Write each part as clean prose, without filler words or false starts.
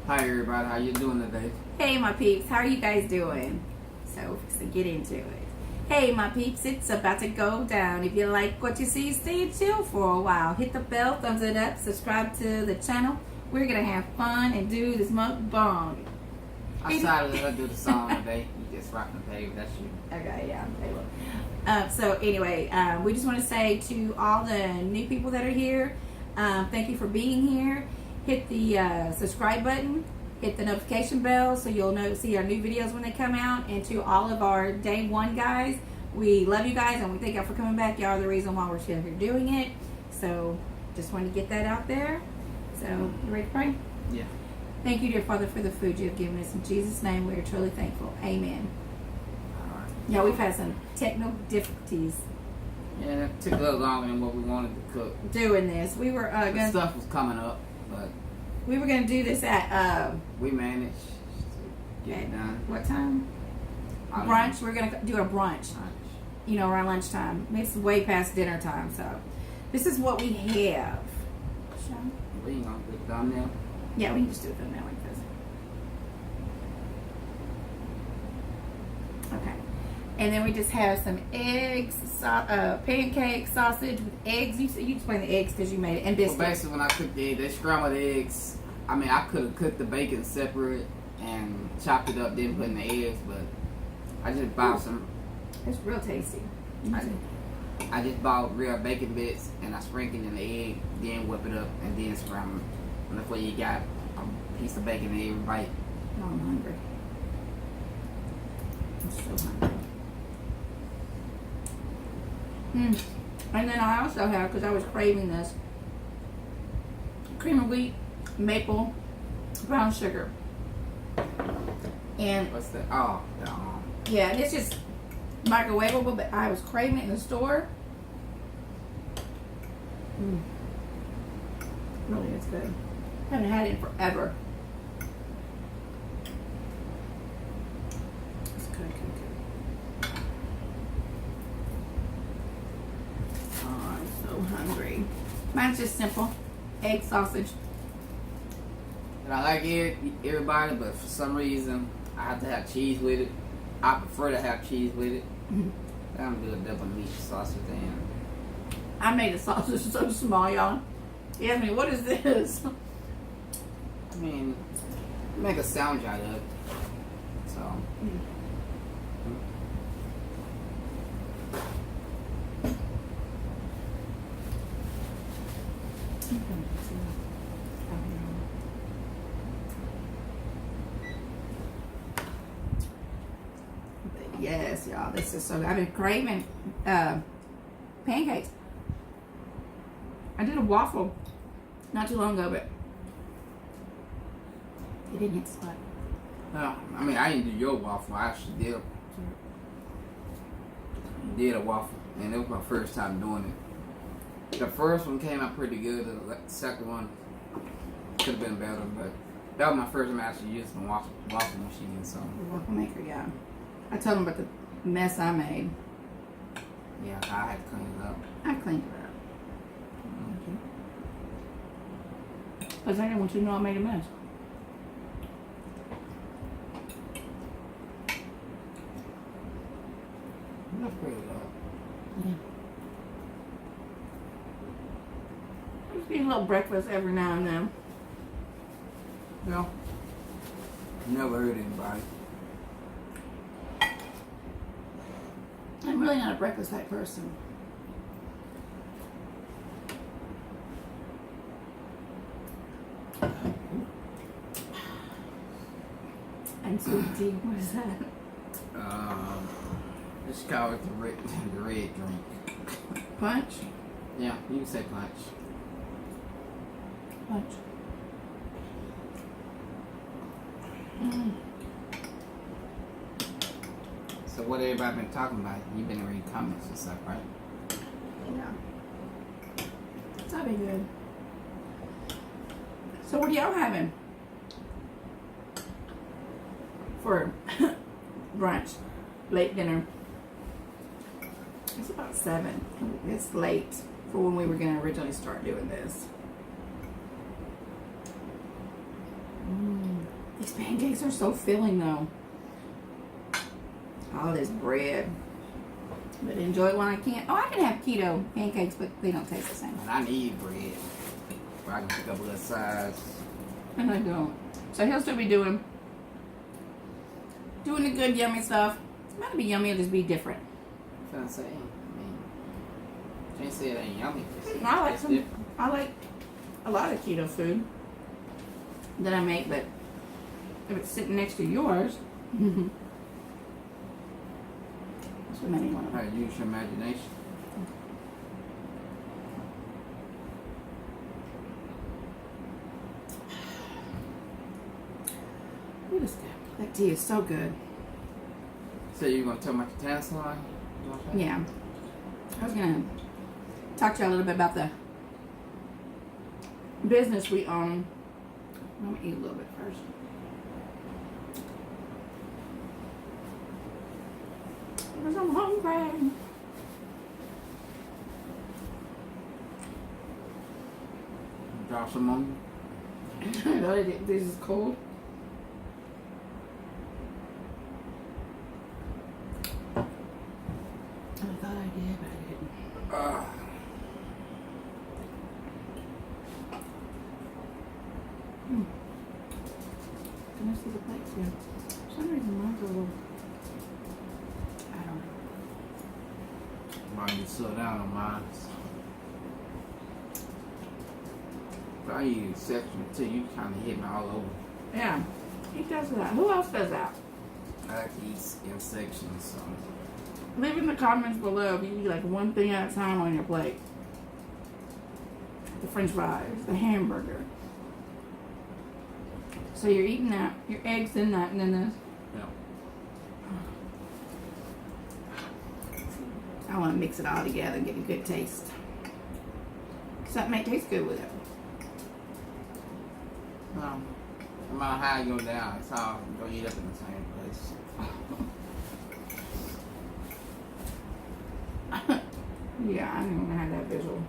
Hi everybody, how you doing today? Hey my peeps, how are you guys doing? So get into it. Hey my peeps, it's about to go down. If you like what you see, stay chill for a while. Hit the bell, thumbs it up, subscribe to the channel. We're gonna have fun and do this mukbang. I decided to let her do the song today. You just rocking the page, that's you. Okay, yeah, I'm so anyway, we just want to say to all the new people that are here, thank you for being here. Hit the subscribe button, hit the notification bell so you'll see our new videos when they come out. And to all of our day one guys, we love you guys and we thank y'all for coming back. Y'all are the reason why we're still here doing it. So just wanted to get that out there. So you ready to pray? Yeah. Thank you, dear Father, for the food you have given us. In Jesus' name, we are truly thankful. Amen. All right. Yeah, we've had some technical difficulties Yeah, it took a little longer than what we wanted to cook. doing this. We were The gonna stuff was coming up, but do this at we managed to get it done. what time? Brunch. We're gonna do a brunch. You know, around lunchtime. It's way past dinner time, so this is what we have. We ain't gonna get it done now. Yeah, we can just do it from now like this. Okay. And then we just have some eggs, pancake, sausage with eggs. You explain the eggs because you made it, and Well, biscuits. basically, when I cooked the eggs, they scrambled eggs. I mean, I could have cooked the bacon separate and chopped it up, then put in the eggs, but I just bought some. It's real tasty. I just bought real bacon bits and I sprinkled in the egg, then whip it up and then scramble it. And that's where you got a piece of bacon in every bite. Oh, I'm hungry. I'm so hungry. And then I also have, because I was craving this, cream of wheat, maple, brown sugar. And What's that? Oh, yeah, and it's just microwavable, but I was craving it in the store. Really, it's good. Haven't had it in forever. It's good. Oh, I'm so hungry. Mine's just simple. Egg, sausage. and I like everybody, but for some reason I have to have cheese with it. I prefer to have cheese with it. I'm gonna do a double meat sausage and I made the sausage so small, y'all. He asked me, what is this? I mean, make a sandwich out of it. So. Yes, y'all, this is so good. I've been craving pancakes. I did a waffle not too long ago, but it didn't hit the spot. No, I mean, I didn't do your waffle. I actually did a waffle, and it was my first time doing it. The first one came out pretty good. The second one could have been better, but that was my first time actually using the waffle machine. So The waffle maker, yeah. I told him about the mess I made. yeah, I had to clean it up. I cleaned it up. Because I didn't want you to know I made a mess. That's pretty good. Yeah. Just eat a little breakfast every now and then. No, never hurt anybody. I'm really not a breakfast type person. And sweet tea, what is that? Let's call it the red drink. Punch? Yeah, you can say punch. Punch. So what everybody been talking about? You've been reading comments and stuff, right? Yeah. That'd be good. So what are y'all having for brunch? Late dinner. It's about 7. It's late for when we were going to originally start doing this. These pancakes are so filling though. All this bread. But enjoy it when I can. Oh, I can have keto pancakes, but they don't taste the same. And I need bread. But I can pick up a little size. And I don't. So he'll still be doing the good yummy stuff. It's about to be yummy, it'll just be different. I'm saying. I mean, can't say it ain't yummy. I like a lot of keto food that I make, but if it's sitting next to yours, that's what made me want to. How to use your imagination. What is that? That tea is so good. So you're gonna tell me about the tan salon? Yeah. I was gonna talk to you a little bit about the business we own. I'm gonna eat a little bit first. Because I'm hungry. Drop some on you. This is cold. I thought I did, but I didn't. Can I see the plates here? For some reason mine's a little, I don't know. Mine just slow down on mine. But I use section too. You kind of hit me all over. Yeah, he does that. Who else does that? I like to eat in sections. So. Leave in the comments below if you eat like one thing at a time on your plate. The french fries, the hamburger. So you're eating that, your eggs in that, and then this. Yeah. I want to mix it all together and get a good taste. Something may taste good with it. No matter how you go down, it's all gonna eat up in the same place. Yeah, I don't even have that visual.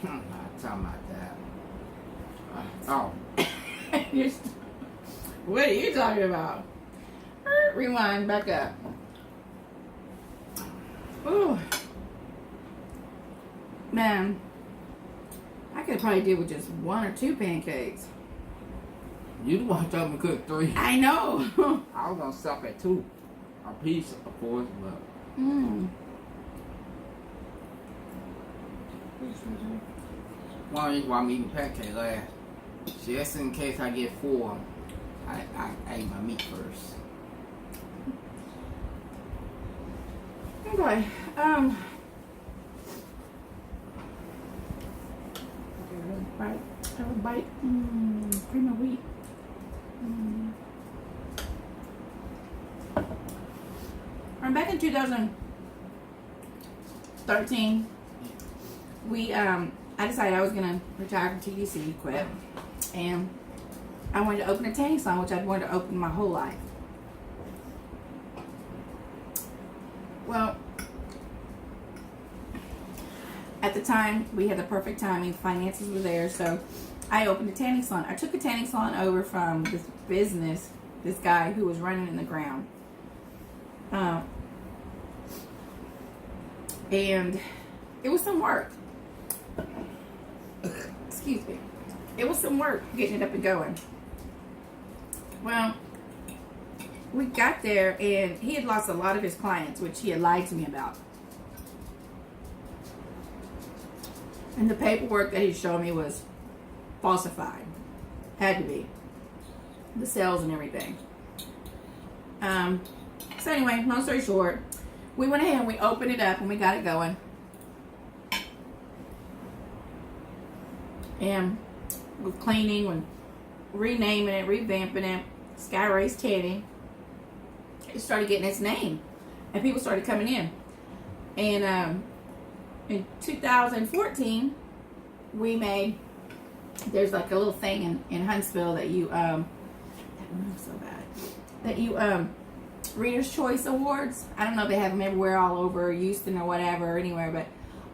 I'm not talking about that. Oh. What are you talking about? Rewind back up. Ooh. Man, I could probably deal with just 1 or 2 pancakes. You the one told me to cook 3. I know. I was gonna stop at 2. A piece, of course, but. One reason why I'm eating pancakes last. Just in case I get 4, I eat my meat first. Okay. Have a bite. Cream of wheat. Back in 2013, I decided I was gonna retire from TDC, quit, and I wanted to open a tanning salon, which I'd wanted to open my whole life. Well, at the time, we had the perfect timing. Finances were there, so I opened a tanning salon. I took a tanning salon over from this guy who was running in the ground. And it was some work. Excuse me. It was some work getting it up and going. Well, we got there and he had lost a lot of his clients, which he had lied to me about. And the paperwork that he showed me was falsified. Had to be. The sales and everything. So anyway, long story short, we went ahead and we opened it up and we got it going. And with cleaning, with renaming it, revamping it, Sky Race Tanning, it started getting its name. And people started coming in. And in 2014, we made, there's like a little thing in Huntsville that you, that moves so bad, that you, Reader's Choice Awards. I don't know if they have them everywhere, all over Houston or whatever, anywhere, but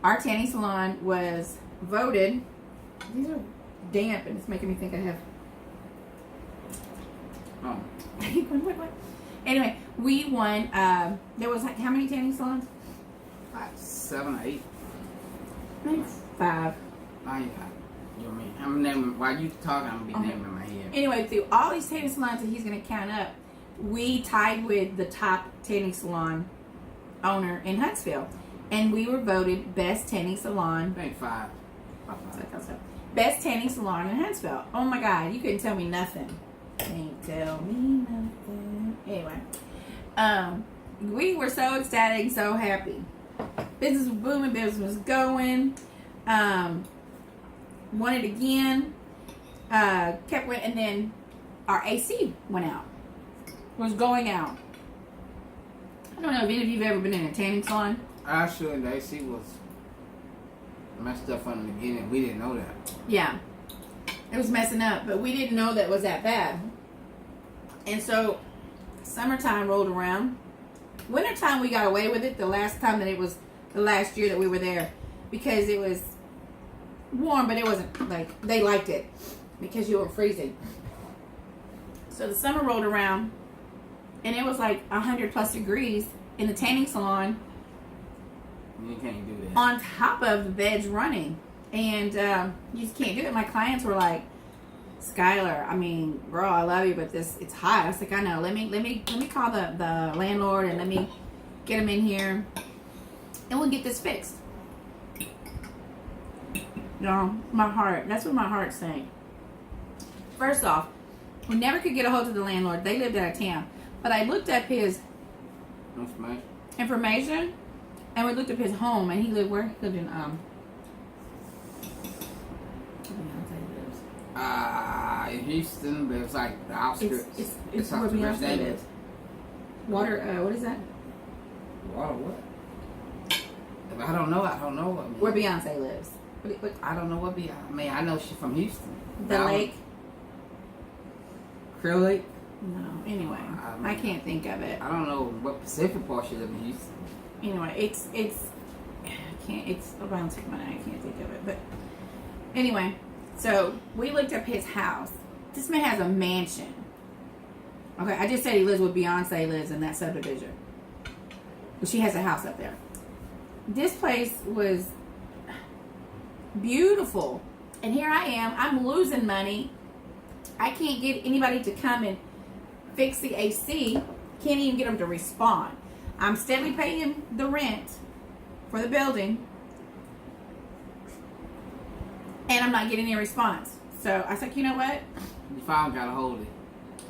our tanning salon was voted. These are damp and it's making me think I have. Oh. What? Anyway, we won. There was like how many tanning salons? Like 7 or 8. Maybe 5. Oh, yeah. You know what I mean? I'm naming, while you talking, I'm gonna be naming in my head. Anyway, through all these tanning salons that he's going to count up, we tied with the top tanning salon owner in Huntsville. And we were voted best tanning salon. I think 5. Best tanning salon in Huntsville. Oh my God, you couldn't tell me nothing. Can't tell me nothing. Anyway, we were so ecstatic, so happy. Business was booming, business was going. Won it again. Kept winning, and then our AC went out. Was going out. I don't know if any of you have ever been in a tanning salon. Actually, the AC was messed up from the beginning. We didn't know that. Yeah. It was messing up, but we didn't know that it was that bad. And so, summertime rolled around. Wintertime, we got away with it the last time that it was the last year that we were there. Because it was warm, but it wasn't like, they liked it. Because you were freezing. So the summer rolled around, and it was like 100 plus degrees in the tanning salon. You can't do that. On top of the beds running. And you just can't do it. My clients were like, Skylar, I mean, bro, I love you, but it's hot. I was like, I know. Let me call the landlord and let me get him in here, and we'll get this fixed. No, my heart. That's what my heart's saying. First off, we never could get a hold of the landlord. They lived out of town, but I looked up his information, and we looked up his home, and he lived where? He lived in in Houston, but it was like the outskirts. It's where Beyonce lives. Water, what is that? Water what? If I don't know. I mean, Where Beyonce lives. What? I don't know what Beyonce. I mean, I know she's from Houston. The lake? Krill Lake? No. Anyway, I can't think of it. I don't know what Pacific part she lives in Houston. Anyway, it's around the tip of my neck. I can't think of it. But anyway, so we looked up his house. This man has a mansion. Okay, I just said he lives where Beyonce lives in that subdivision. But she has a house up there. This place was beautiful. And here I am. I'm losing money. I can't get anybody to come and fix the AC. Can't even get them to respond. I'm steadily paying the rent for the building. And I'm not getting any response. So I was like, you know what? You finally got a hold of it.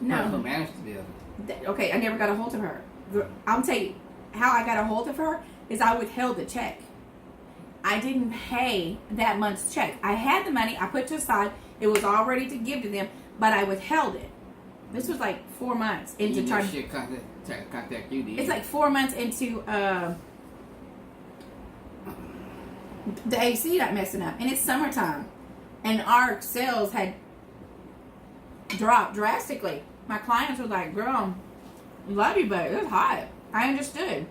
No. Who managed the building? Okay, I never got a hold of her. I'll tell you how I got a hold of her is I withheld the check. I didn't pay that month's check. I had the money. I put it to the side. It was all ready to give to them, but I withheld it. This was like 4 months into trying to contact you. It's like 4 months into the AC not messing up, and it's summertime, and our sales had dropped drastically. My clients were like, "Girl, love you, but it's hot." I understood.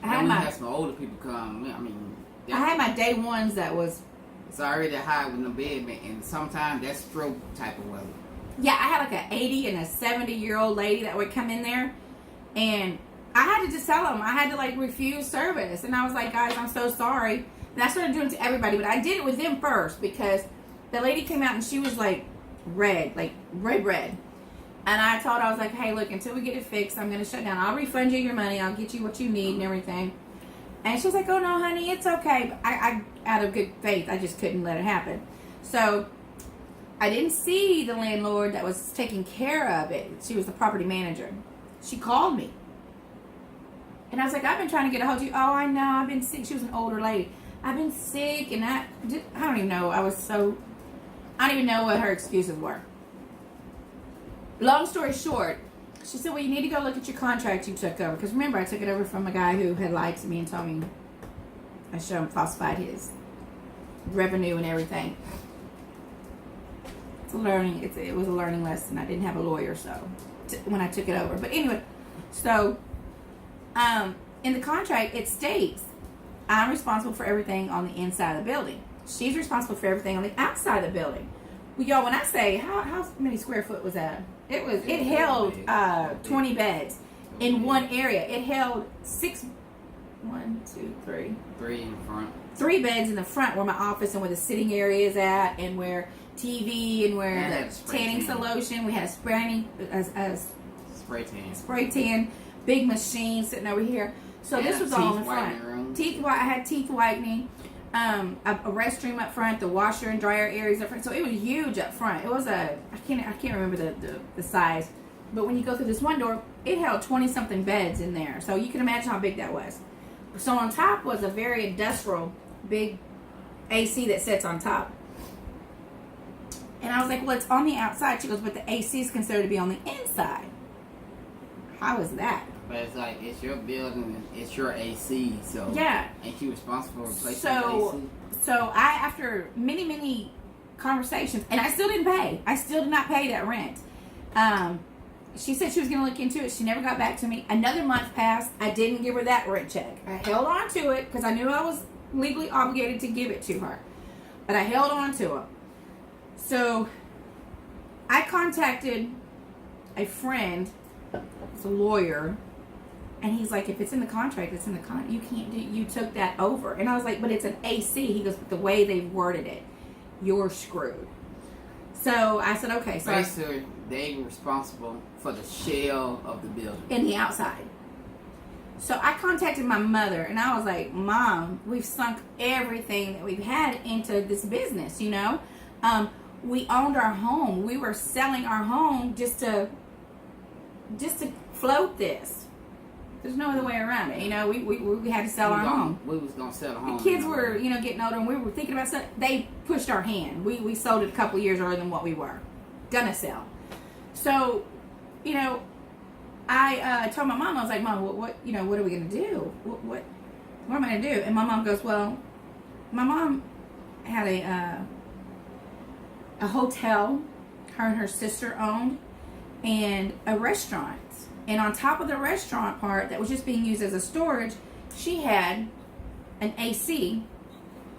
I had some older people come. I mean, I had my day ones that was. It's already hot with the bed, and sometimes that's stroke type of weather. Yeah, I had like an 80 and a 70-year-old lady that would come in there, and I had to just tell them. I had to like refuse service, and I was like, "Guys, I'm so sorry." And I started doing it to everybody, but I did it with them first because the lady came out and she was like red. And I told her, I was like, "Hey, look, until we get it fixed, I'm going to shut down. I'll refund you your money. I'll get you what you need and everything." And she was like, "Oh, no, honey, it's okay." But I out of good faith, I just couldn't let it happen. So I didn't see the landlord that was taking care of it. She was the property manager. She called me. And I was like, "I've been trying to get a hold of you." "Oh, I know. I've been sick." She was an older lady. "I've been sick." And I don't even know. I don't even know what her excuses were. Long story short, she said, "Well, you need to go look at your contract you took over." Because remember, I took it over from a guy who had lied to me and told me I should have falsified his revenue and everything. It was a learning lesson. I didn't have a lawyer, so when I took it over. But anyway, so in the contract, it states I'm responsible for everything on the inside of the building. She's responsible for everything on the outside of the building. Well, y'all, when I say how many square foot was that? It held 20 beds in one area. It held 3 in front. 3 beds in the front where my office and where the sitting area is at, and where TV and where the tanning solution. We had a spray tan, big machine sitting over here. So this was all in the front. I had teeth whitening. A restroom up front, the washer and dryer areas up front. So it was huge up front. It was I can't remember the size, but when you go through this one door, it held 20 something beds in there. So you can imagine how big that was. So on top was a very industrial big AC that sits on top. And I was like, well, it's on the outside. She goes, but the AC is considered to be on the inside. How is that? But it's like, it's your building, it's your AC, so yeah, ain't you responsible for replacing the AC? So I, after many conversations, and I still didn't pay. I still did not pay that rent. She said she was going to look into it. She never got back to me. Another month passed. I didn't give her that rent check. I held on to it because I knew I was legally obligated to give it to her. But I held on to it. So I contacted a friend, it's a lawyer, and he's like, if it's in the contract, it's in the contract. You can't do, you took that over. And I was like, but it's an AC. He goes, but the way they've worded it, you're screwed. So I said, okay. So basically, they were responsible for the shell of the building. In the outside. So I contacted my mother, and I was like, Mom, we've sunk everything that we've had into this business, you know? We owned our home. We were selling our home just to float this. There's no other way around it. You know, we had to sell our home. We was going to sell the home. The kids were, you know, getting older, and we were thinking about selling. They pushed our hand. We sold it a couple years earlier than what we were gonna sell. So, you know, I told my mom, I was like, Mom, what are we gonna do? What am I gonna do? And my mom goes, well, my mom had a hotel her and her sister owned, and a restaurant. And on top of the restaurant part that was just being used as a storage, she had an AC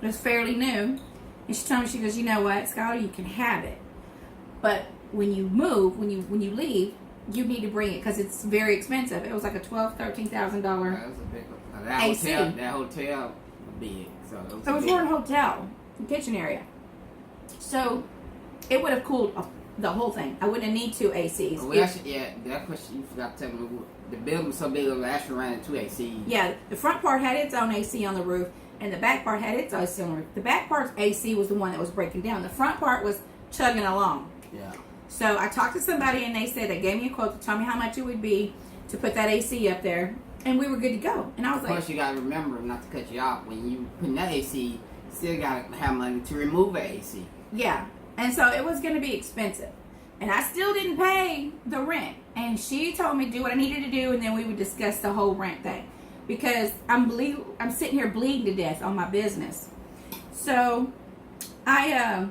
that was fairly new. And she told me, she goes, you know what, Skylar, you can have it. But when you move, when you leave, you need to bring it because it's very expensive. It was like a $12,000-$13,000 that was a big one. That AC. That hotel was big. So it was for a hotel, kitchen area. So it would have cooled the whole thing. I wouldn't need 2 ACs. Well, that question you forgot to tell me. The building was so big it actually ran 2 ACs. Yeah, the front part had its own AC on the roof, and the back part had its own AC on the roof. The back part's AC was the one that was breaking down. The front part was chugging along. Yeah. So I talked to somebody, and they gave me a quote to tell me how much it would be to put that AC up there, and we were good to go. And I was like, of course, you got to remember, not to cut you off, when you put in that AC, you still got to have money to remove the AC. Yeah. And so it was going to be expensive. And I still didn't pay the rent. And she told me to do what I needed to do, and then we would discuss the whole rent thing. Because I'm sitting here bleeding to death on my business. So I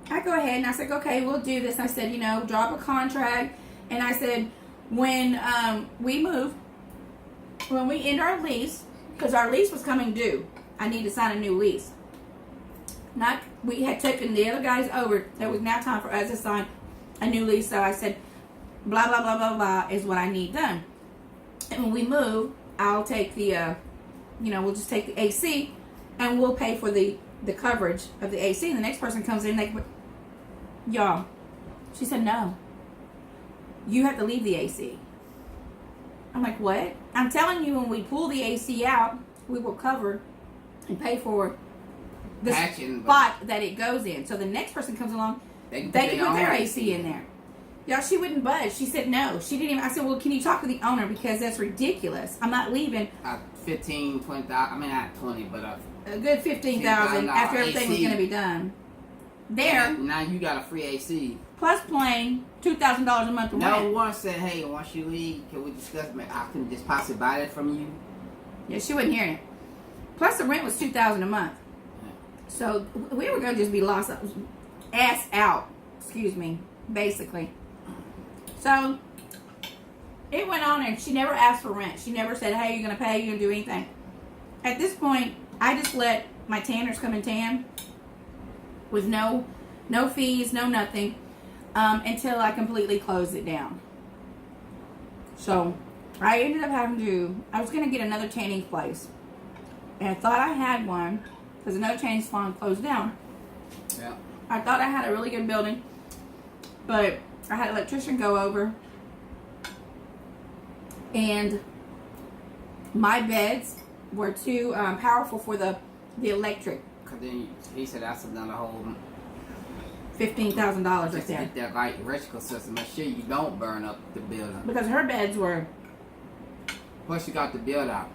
go ahead and I said, okay, we'll do this. I said, drop a contract. And I said, when we move, when we end our lease, because our lease was coming due, I need to sign a new lease. We had taken the other guys over. It was now time for us to sign a new lease. So I said, blah, blah, blah, blah, blah is what I need done. And when we move, I'll take the, we'll just take the AC and we'll pay for the coverage of the AC. And the next person comes in, y'all, she said, no, you have to leave the AC. I'm like, what? I'm telling you, when we pull the AC out, we will cover and pay for the spot that it goes in. So the next person comes along, they can put their AC in there. Y'all, she wouldn't budge. She said no. She didn't even. I said, well, can you talk to the owner, because that's ridiculous. I'm not leaving. 15, 20,000. I mean, not 20, but a good 15,000 after everything was going to be done. There. Now you got a free AC. Plus paying $2,000 a month rent. No one said, hey, once you leave, can we discuss? I can just possibly buy that from you. Yeah, she wasn't hearing it. Plus the rent was $2,000 a month. So we were going to just be lost, ass out, basically. So it went on, and she never asked for rent. She never said, hey, you're going to pay, you're going to do anything. At this point, I just let my tanners come and tan with no No fees, no nothing, until I completely closed it down. So I ended up I was going to get another tanning place. And I thought I had one because another tanning salon closed down. Yeah. I thought I had a really good building, but I had an electrician go over, and my beds were too powerful for the electric. Cause then he said that's another whole $15,000 right just to there. get that right electrical system. Make sure you don't burn up the building. Because her beds were, Plus you got the build out.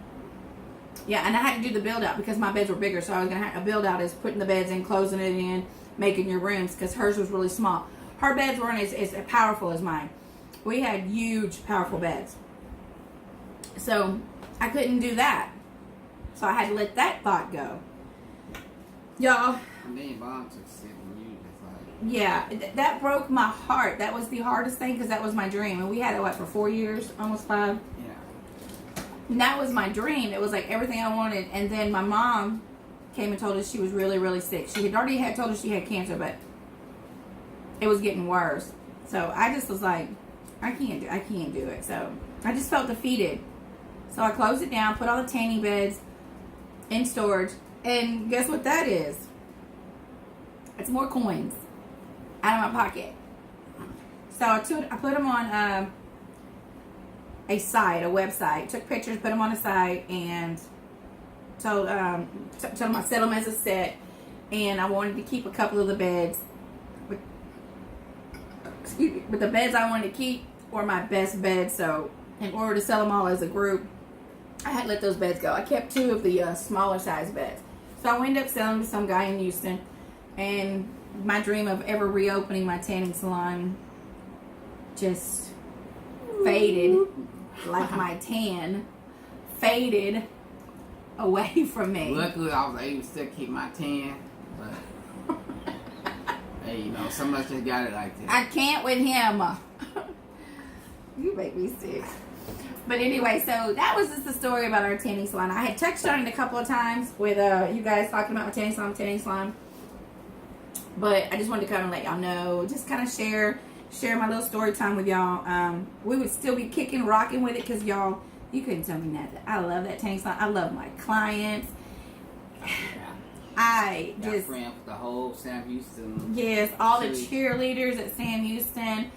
yeah, and I had to do the build out because my beds were bigger, so I was gonna have a build out is putting the beds in, closing it in, making your rooms, because hers was really small. Her beds weren't as powerful as mine. We had huge, powerful beds. So I couldn't do that. So I had to let that thought go. Y'all, And then Bob took sick and you just like, yeah, that broke my heart. That was the hardest thing because that was my dream. And we had it, what, for 4 years? Almost 5? yeah. And that was my dream. It was like everything I wanted. And then my mom came and told us she was really, really sick. She had already told us she had cancer, but it was getting worse. So I just was like, I can't do it. So I just felt defeated. So I closed it down, put all the tanning beds in storage, and guess what that is? It's more coins out of my pocket. So I put them on a website, took pictures, put them on a site, and told them I set them as a set, and I wanted to keep a couple of the beds. But the beds I wanted to keep were my best beds, so in order to sell them all as a group, I had to let those beds go. I kept 2 of the smaller size beds. So I ended up selling to some guy in Houston, and my dream of ever reopening my tanning salon just faded, like my tan faded away from me. Luckily I was able to still keep my tan, but hey, you know, some of us just got it like that. I can't with him. You make me sick. But anyway, so that was just the story about our tanning salon. I had touched on it a couple of times with you guys talking about my tanning salon. But I just wanted to kind of let y'all know, just kind of share my little story time with y'all. We would still be kicking, rocking with it because y'all, you couldn't tell me that. I love that tanning salon. I love my clients. I just friends with the whole Sam Houston. Yes, all the cheerleaders at Sam Houston.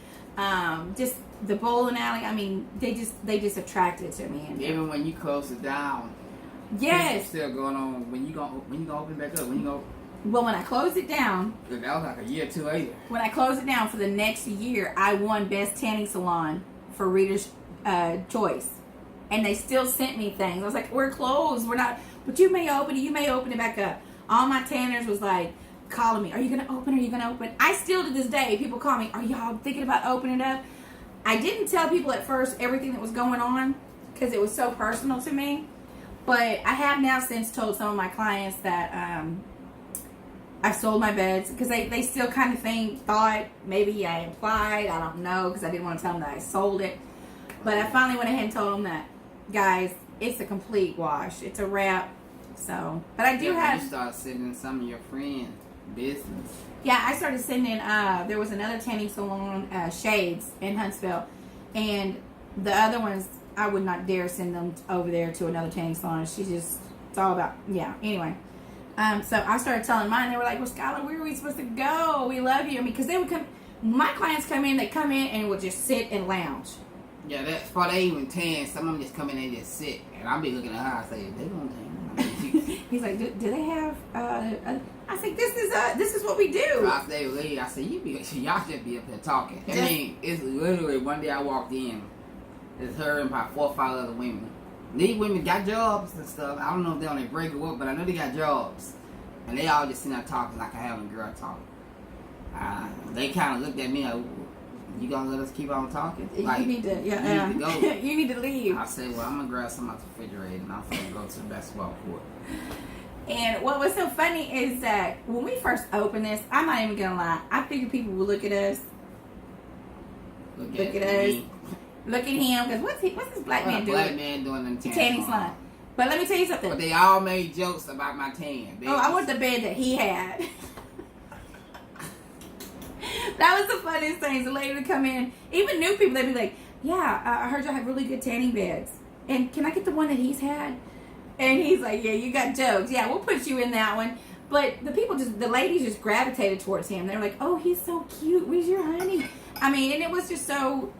Just the bowling alley. I mean, they just attracted to me. And even when you close it down, yes, still going on. When you gonna open back up? Well, when I closed it down, that was like a year or 2 later. When I closed it down for the next year, I won Best Tanning Salon for Reader's Choice, and they still sent me things. I was like, "We're closed. We're not, but you may open it. You may open it back up." All my tanners was like calling me, "Are you gonna open? Are you gonna open?" I still to this day, people call me, "Are y'all thinking about opening it up?" I didn't tell people at first everything that was going on because it was so personal to me. But I have now since told some of my clients that I've sold my beds because they still kind of thought maybe I implied. I don't know because I didn't want to tell them that I sold it. But I finally went ahead and told them that, guys, it's a complete wash. It's a wrap. So, but I do have. You start sending some of your friends business. Yeah, I started sending. There was another tanning salon, Shades in Huntsville, and the other ones I would not dare send them over there to another tanning salon. It's all about Anyway, so I started telling mine. They were like, "Well, Skylar, where are we supposed to go? We love you." I mean, because they would come. My clients come in. They come in and would just sit and lounge. Yeah, that's before they even tan. Some of them just come in and just sit, and I'll be looking at her. I say, "They gonna tan." He's like, do they have? I said, this is what we do. I say, "Lee," I said, y'all should be up here talking. I mean, it's literally one day I walked in. It's her and about 4 or 5 other women. These women got jobs and stuff. I don't know if they're on their break or what, but I know they got jobs. And they all just sitting there talking like I have a girl talk. They kind of looked at me like, "You gonna let us keep on talking? Like, you need to, you need to go." You need to leave. I said, "Well, I'm gonna grab some out the refrigerator and I'm gonna go to the basketball court." And what was so funny is that when we first opened this, I'm not even gonna lie, I figured people would look at us. Look at us. Look at him, because what's this black man doing? Black man doing in the tanning salon. But let me tell you something. But they all made jokes about my tan. I want the bed that he had. That was the funniest thing. The lady would come in, even new people, they'd be like, yeah, I heard y'all have really good tanning beds. And can I get the one that he's had? And he's like, yeah, you got jokes. Yeah, we'll put you in that one. But the ladies just gravitated towards him. They were like, oh, he's so cute. Where's your honey? I mean, and it was just so,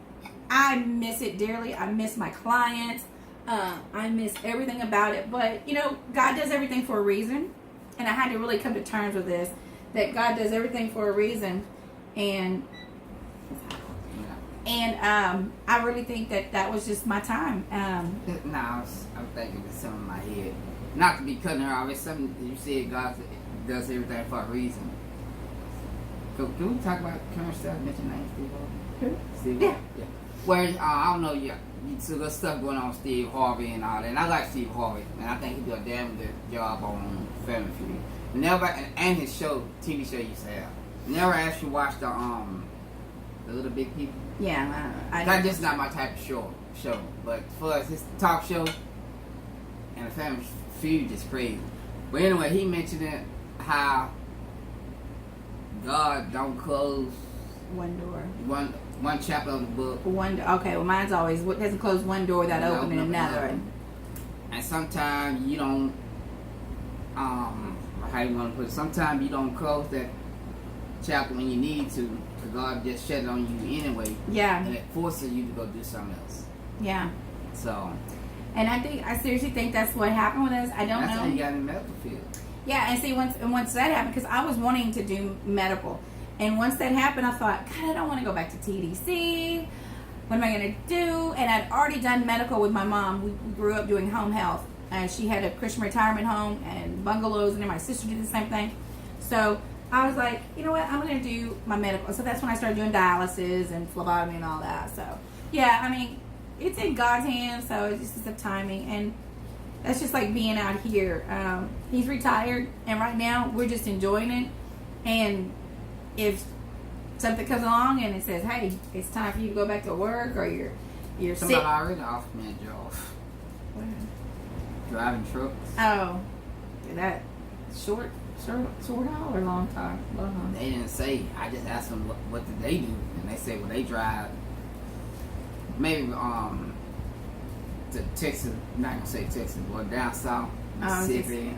I miss it dearly. I miss my clients. I miss everything about it. But, you know, God does everything for a reason. And I had to really come to terms with this, that God does everything for a reason. And I really think that was just my time. I'm thinking of something in my head. Not to be cutting her off, it's something you said God does everything for a reason. Can we talk about current stuff? Mention names, Steve Harvey? Who? Steve Yeah. Harvey? Yeah. Well, I don't know, you see the stuff going on with Steve Harvey and all that. And I like Steve Harvey, and I think he do a damn good job on Family Feud. Never, and his show, TV show used to have. Never actually watched the Little Big People. Yeah, That's just not my type of show. But for us, his talk show and the Family Feud is crazy. But anyway, he mentioned it, how God don't close one door. One chapter of the book. Okay, well mine's always doesn't close one door without opening another. And sometimes you don't how you want to put it, sometimes you don't close that chapter when you need to, because God just shut it on you anyway. Yeah. And it forces you to go do something else. Yeah. So. And I seriously think that's what happened with us. I don't know. That's how you got in the medical field. Yeah, and see, once that happened, because I was wanting to do medical, and once that happened, I thought, God, I don't want to go back to TDC. What am I going to do? And I'd already done medical with my mom. We grew up doing home health. She had a Christian retirement home and bungalows, and then my sister did the same thing. So I was like, you know what? I'm going to do my medical. So that's when I started doing dialysis and phlebotomy and all that. So, yeah, I mean, it's in God's hands, so it's just a timing. And that's just like being out here. He's retired, and right now we're just enjoying it. And if something comes along and it says, hey, it's time for you to go back to work, or you're sick. Somebody already offered me a job. Driving trucks. Oh, that short haul or long time? They didn't say. I just asked them what did they do, and they said, well, they drive maybe to Texas. I'm not gonna say Texas, but down south, Mississippi.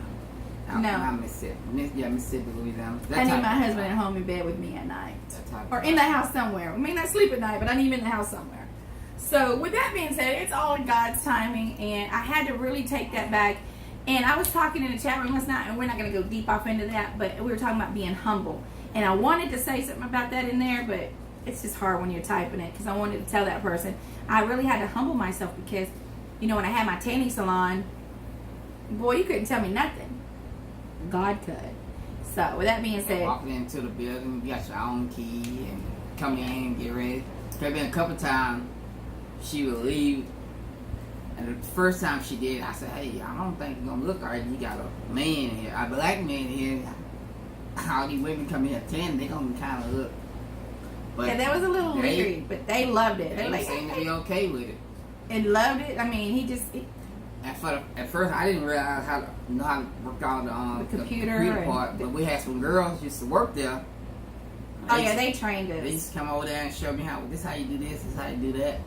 Not Mississippi. Mississippi, Louisiana. I need my husband at home in bed with me at night, or in the house somewhere. I may not sleep at night, but I need him in the house somewhere. So with that being said, it's all in God's timing, and I had to really take that back. And I was talking in the chat room last night, and we're not going to go deep off into that, but we were talking about being humble. And I wanted to say something about that in there, but it's just hard when you're typing it, because I wanted to tell that person. I really had to humble myself, because, you know, when I had my tanning salon, boy, you couldn't tell me nothing. God could. So with that being said, walking into the building, you got your own key, and come in, get ready. There been a couple times she would leave, and the first time she did, I said, hey, I don't think you're gonna look right. You got a man here, a black man here. All these women come here 10, they gonna kind of look. But yeah, that was a little weird, but they loved it. They like, seemed to be okay with it. And loved it. I mean, At first, I didn't realize how to work on the computer part. But we had some girls used to work there. They trained us. They used to come over there and show me this is how you do this is how you do that.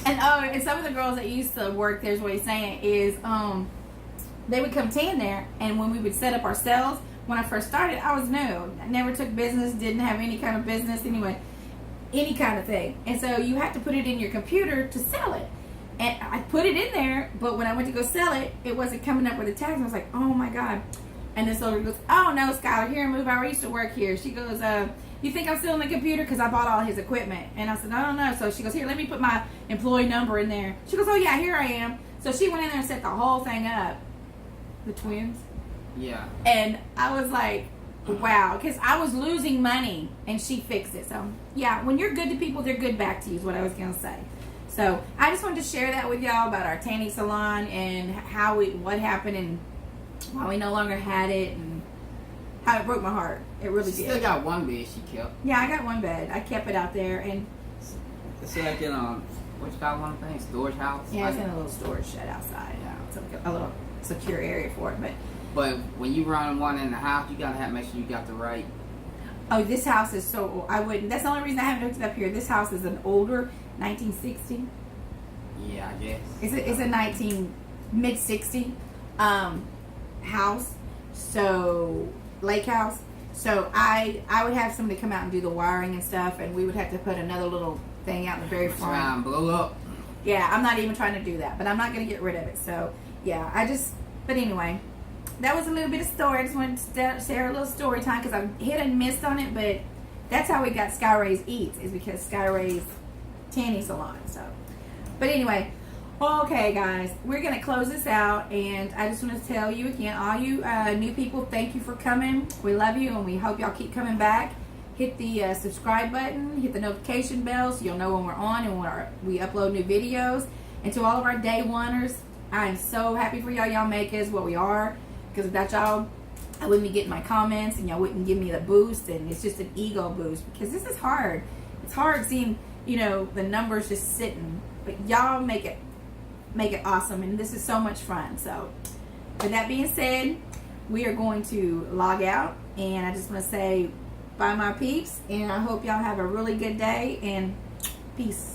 And some of the girls that used to work there, is what he's saying, is they would come tan there, and when we would set up our cells, when I first started, I was new. I never took business, didn't have any kind of business anyway, any kind of thing. And so you have to put it in your computer to sell it. And I put it in there, but when I went to go sell it, it wasn't coming up with the tags. I was like, oh my God. And this older goes, oh no, Skylar, here, move. I used to work here. She goes, you think I'm still in the computer? Because I bought all his equipment. And I said, no. So she goes, here, let me put my employee number in there. She goes, oh yeah, here I am. So she went in there and set the whole thing up. The twins. Yeah. And I was like, wow, because I was losing money, and she fixed it. So yeah, when you're good to people, they're good back to you, is what I was going to say. So I just wanted to share that with y'all about our tanning salon and what happened and why we no longer had it, and how it broke my heart. It really did. Still got one bed she kept. Yeah, I got one bed. I kept it out there, and it's like in what you call one thing, storage house. Yeah, it's in a little storage shed outside. Yeah, it's a little secure area for it. But when you run one in the house, you gotta make sure you got the right. Oh, this house is so old. I wouldn't. That's the only reason I haven't hooked it up here. This house is an older 1960. Yeah, I guess. It's a mid 60 house. So lake house. So I would have somebody come out and do the wiring and stuff, and we would have to put another little thing out in the very front. Try and blow up. Yeah, I'm not even trying to do that, but I'm not going to get rid of it. So yeah, but anyway, that was a little bit of story. I just wanted to share a little story time because I hit and missed on it, but that's how we got Sky Ray's Eats, is because Sky Ray's tanning salon. So, but anyway, okay, guys, we're gonna close this out, and I just want to tell you again, all you new people, thank you for coming. We love you, and we hope y'all keep coming back. Hit the subscribe button, hit the notification bell so you'll know when we're on and when we upload new videos. And to all of our day oneers, I am so happy for y'all. Y'all make us what we are, because without y'all, I wouldn't be getting my comments, and y'all wouldn't give me the boost, and it's just an ego boost, because this is hard. It's hard seeing, the numbers just sitting, but y'all make it awesome, and this is so much fun. So with that being said, we are going to log out, and I just want to say bye, my peeps, and I hope y'all have a really good day, and peace.